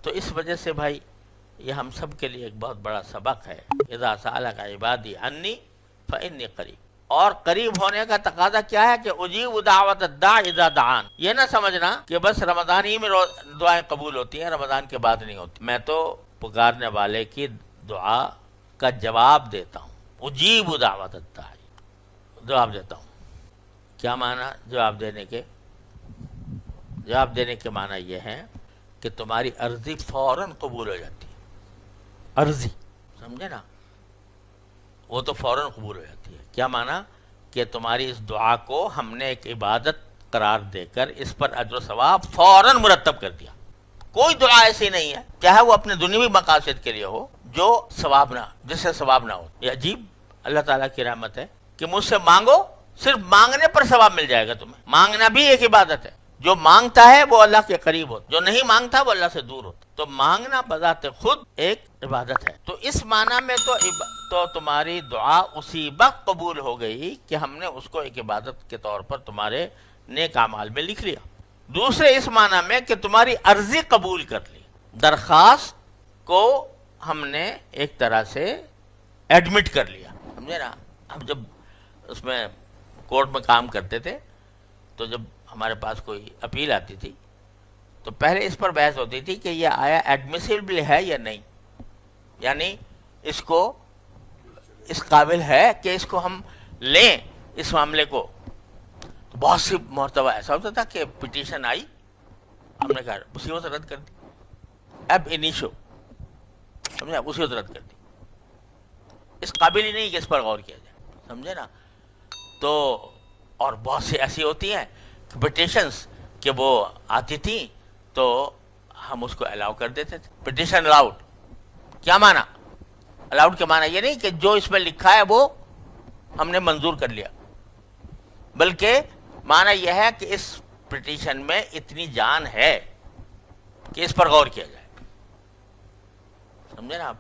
تو اس وجہ سے بھائی یہ ہم سب کے لیے ایک بہت بڑا سبق ہے. اذا سألک عبادی انی فانی قریب. اور قریب ہونے کا تقاضا کیا ہے کہ اجیب دعوت الداع اذا دعان. یہ نہ سمجھنا کہ بس رمضان ہی میں دعائیں قبول ہوتی ہیں، رمضان کے بعد نہیں ہوتی. میں تو پکارنے والے کی دعا کا جواب دیتا ہوں. اجیب دعوت الداع، جواب دیتا ہوں. کیا معنی جواب دینے کے؟ جواب دینے کے معنی یہ ہے کہ تمہاری عرضی فوراً قبول ہو جاتی ہے. عرضی سمجھے نا، وہ تو فوراً قبول ہو جاتی ہے. کیا معنی؟ کہ تمہاری اس دعا کو ہم نے ایک عبادت قرار دے کر اس پر اجر و ثواب فوراً مرتب کر دیا. کوئی دعا ایسی نہیں ہے چاہے وہ اپنے دنیوی مقاصد کے لیے ہو جو ثواب نہ، جس سے ثواب نہ ہو. یہ عجیب اللہ تعالیٰ کی رحمت ہے کہ مجھ سے مانگو، صرف مانگنے پر ثواب مل جائے گا تمہیں. مانگنا بھی ایک عبادت ہے. جو مانگتا ہے وہ اللہ کے قریب ہوتا، جو نہیں مانگتا وہ اللہ سے دور ہوتا. تو مانگنا بذات خود ایک عبادت ہے. تو اس معنی میں تو تمہاری دعا اسی وقت قبول ہو گئی کہ ہم نے اس کو ایک عبادت کے طور پر تمہارے نیک اعمال میں لکھ لیا. دوسرے اس معنی میں کہ تمہاری عرضی قبول کر لی، درخواست کو ہم نے ایک طرح سے ایڈمٹ کر لیا. سمجھے نا؟ ہم جب اس میں کورٹ میں کام کرتے تھے تو جب ہمارے پاس کوئی اپیل آتی تھی تو پہلے اس پر بحث ہوتی تھی کہ یہ آیا ایڈمیسیبل ہے یا نہیں، یعنی اس کو اس قابل ہے کہ اس کو ہم لیں اس معاملے کو. تو بہت سی مرتبہ ایسا ہوتا تھا کہ پٹیشن آئی، ہم نے کہا اسی وقت رد کر دی، اب انیشو، سمجھا، اسی وقت رد کر دی. اس قابل ہی نہیں کہ اس پر غور کیا جائے. سمجھے نا؟ تو اور بہت سی ایسی ہوتی ہیں پٹیشنس کہ وہ آتی تھیں تو ہم اس کو الاؤ کر دیتے تھے. پٹیشن الاؤڈ کیا معنی؟ الاؤڈ کے معنی یہ نہیں کہ جو اس میں لکھا ہے وہ ہم نے منظور کر لیا، بلکہ معنی یہ ہے کہ اس پٹیشن میں اتنی جان ہے کہ اس پر غور کیا جائے. سمجھے نا آپ؟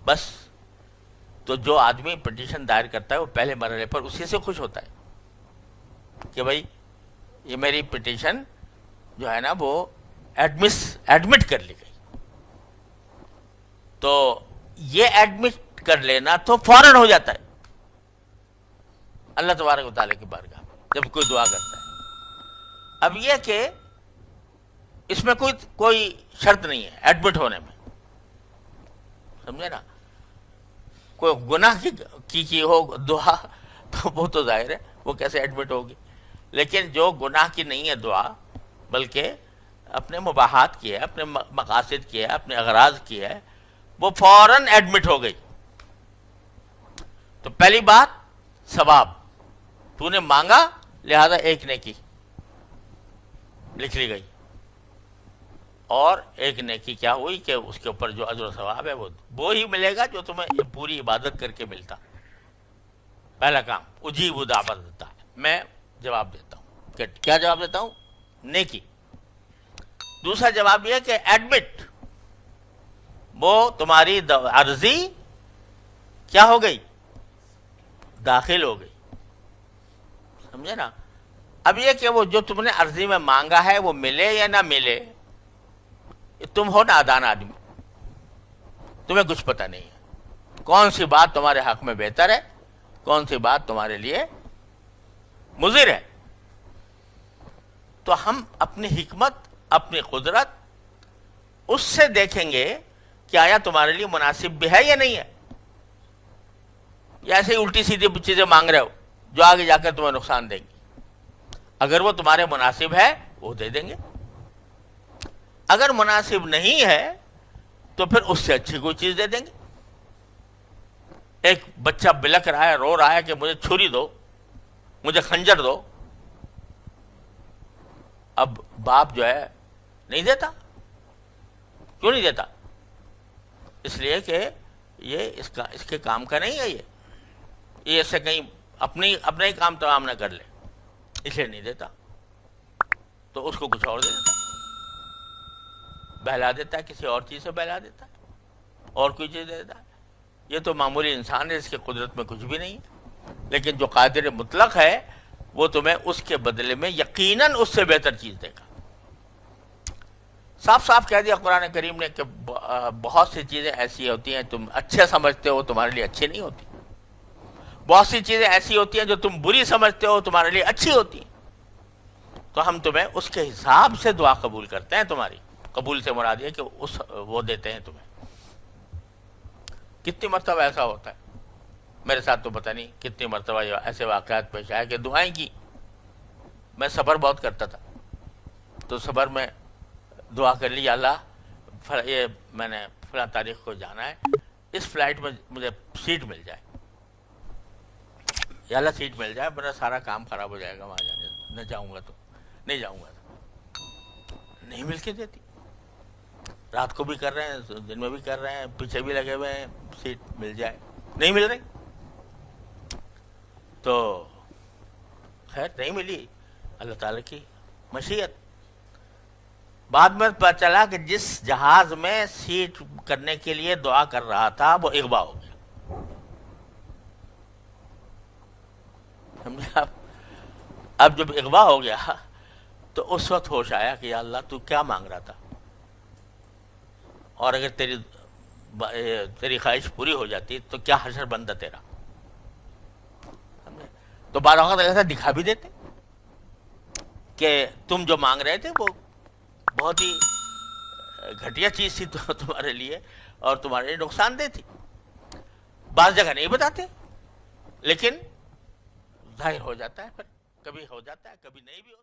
بس تو جو آدمی پٹیشن دائر کرتا ہے وہ پہلے مرحلے پر اسی سے خوش ہوتا ہے کہ بھائی یہ میری پٹیشن جو ہے نا وہ ایڈمٹ کر لی گئی. تو یہ ایڈمٹ کر لینا تو فوراً ہو جاتا ہے اللہ تبارک و تعالیٰ کی بارگاہ میں جب کوئی دعا کرتا ہے. اب یہ کہ اس میں کوئی شرط نہیں ہے ایڈمٹ ہونے میں. سمجھے نا؟ کوئی گناہ کی ہو دعا تو وہ تو ظاہر ہے وہ کیسے ایڈمٹ ہوگی، لیکن جو گناہ کی نہیں ہے دعا بلکہ اپنے مباحات کی ہے، اپنے مقاصد کی ہے، اپنے اغراض کی ہے، وہ فوراً ایڈمٹ ہو گئی. تو پہلی بات ثواب، تو نے مانگا لہذا ایک نیکی لکھ لی گئی، اور ایک نیکی کیا ہوئی کہ اس کے اوپر جو اجر و ثواب ہے وہ ہی ملے گا جو تمہیں پوری عبادت کر کے ملتا. پہلا کام اجیب دعوت الداع، میں جواب دیتا ہوں. کیا جواب دیتا ہوں؟ نیکی. دوسرا جواب یہ کہ ایڈمٹ، وہ تمہاری عرضی کیا ہو گئی؟ داخل ہو گئی. سمجھے نا؟ اب یہ کہ وہ جو تم نے عرضی میں مانگا ہے وہ ملے یا نہ ملے، تم ہو نادان آدمی، تمہیں کچھ پتہ نہیں ہے کون سی بات تمہارے حق میں بہتر ہے، کون سی بات تمہارے لیے مضر ہے. تو ہم اپنی حکمت، اپنی قدرت اس سے دیکھیں گے کہ آیا تمہارے لیے مناسب بھی ہے یا نہیں ہے، یا ایسے ہی الٹی سیدھی چیزیں مانگ رہے ہو جو آگے جا کر تمہیں نقصان دیں گی. اگر وہ تمہارے مناسب ہے وہ دے دیں گے، اگر مناسب نہیں ہے تو پھر اس سے اچھی کوئی چیز دے دیں گے. ایک بچہ بلک رہا ہے، رو رہا ہے کہ مجھے چھری دو، مجھے خنجر دو. اب باپ جو ہے نہیں دیتا. کیوں نہیں دیتا؟ اس لیے کہ یہ اس کے کام کا نہیں ہے، یہ ایسے کہیں اپنے ہی کام تمام نہ کر لے، اس لیے نہیں دیتا. تو اس کو کچھ اور دے دیتا، بہلا دیتا ہے، کسی اور چیز سے بہلا دیتا ہے، اور کوئی چیز دے دیتا ہے. یہ تو معمولی انسان ہے، اس کی قدرت میں کچھ بھی نہیں ہے. لیکن جو قادر مطلق ہے وہ تمہیں اس کے بدلے میں یقیناً اس سے بہتر چیز دے گا. صاف صاف کہہ دیا قرآن کریم نے کہ بہت سی چیزیں ایسی ہوتی ہیں تم اچھے سمجھتے ہو تمہارے لیے اچھی نہیں ہوتی، بہت سی چیزیں ایسی ہوتی ہیں جو تم بری سمجھتے ہو تمہارے لیے اچھی ہوتی ہیں، تو ہم تمہیں اس کے حساب سے دعا قبول کرتے ہیں تمہاری. قبول سے مراد یہ کہ وہ دیتے ہیں تمہیں. کتنی مرتبہ ایسا ہوتا ہے، میرے ساتھ تو پتہ نہیں کتنی مرتبہ ایسے واقعات پیش آئے کہ دعائیں کی. میں سفر بہت کرتا تھا، تو سفر میں دعا کر لی، یا اللہ یہ میں نے فلاں تاریخ کو جانا ہے، اس فلائٹ میں مجھے سیٹ مل جائے، یا اللہ سیٹ مل جائے، میرا سارا کام خراب ہو جائے گا وہاں جانے سے، نہ جاؤں گا تو نہیں جاؤں گا. نہیں مل کے دیتی، رات کو بھی کر رہے ہیں، دن میں بھی کر رہے ہیں، پیچھے بھی لگے ہوئے ہیں، سیٹ مل جائے، نہیں مل رہی. تو خیر نہیں ملی، اللہ تعالیٰ کی مشیت. بعد میں پتہ چلا کہ جس جہاز میں سیٹ کرنے کے لیے دعا کر رہا تھا وہ اغوا ہو گیا. سمجھے آپ؟ اب جب اغوا ہو گیا تو اس وقت ہوش آیا کہ یا اللہ تو کیا مانگ رہا تھا، اور اگر تیری خواہش پوری ہو جاتی تو کیا حشر بنتا تیرا. تو بعض اوقات ایسا دکھا بھی دیتے کہ تم جو مانگ رہے تھے وہ بہت ہی گھٹیا چیز تھی تو تمہارے لیے اور تمہارے لیے نقصان دہ تھی. بعض جگہ نہیں بتاتے لیکن ظاہر ہو جاتا ہے، پھر کبھی ہو جاتا ہے کبھی نہیں بھی ہوتا.